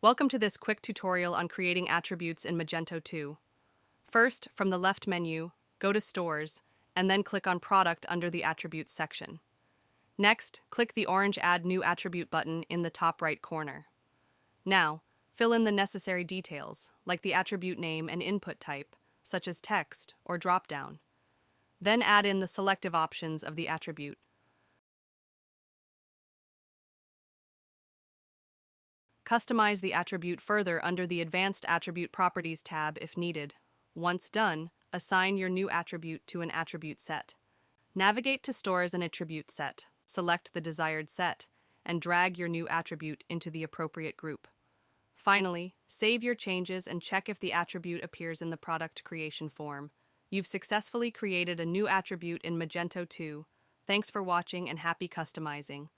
Welcome to this quick tutorial on creating attributes in Magento 2. First, from the left menu, go to Stores, and then click on Product under the Attributes section. Next, click the orange Add New Attribute button in the top right corner. Now, fill in the necessary details, like the attribute name and input type, such as text or drop-down. Then add in the selective options of the attribute. Customize the attribute further under the Advanced Attribute Properties tab if needed. Once done, assign your new attribute to an attribute set. Navigate to Stores and Attribute Set, select the desired set, and drag your new attribute into the appropriate group. Finally, save your changes and check if the attribute appears in the product creation form. You've successfully created a new attribute in Magento 2. Thanks for watching and happy customizing.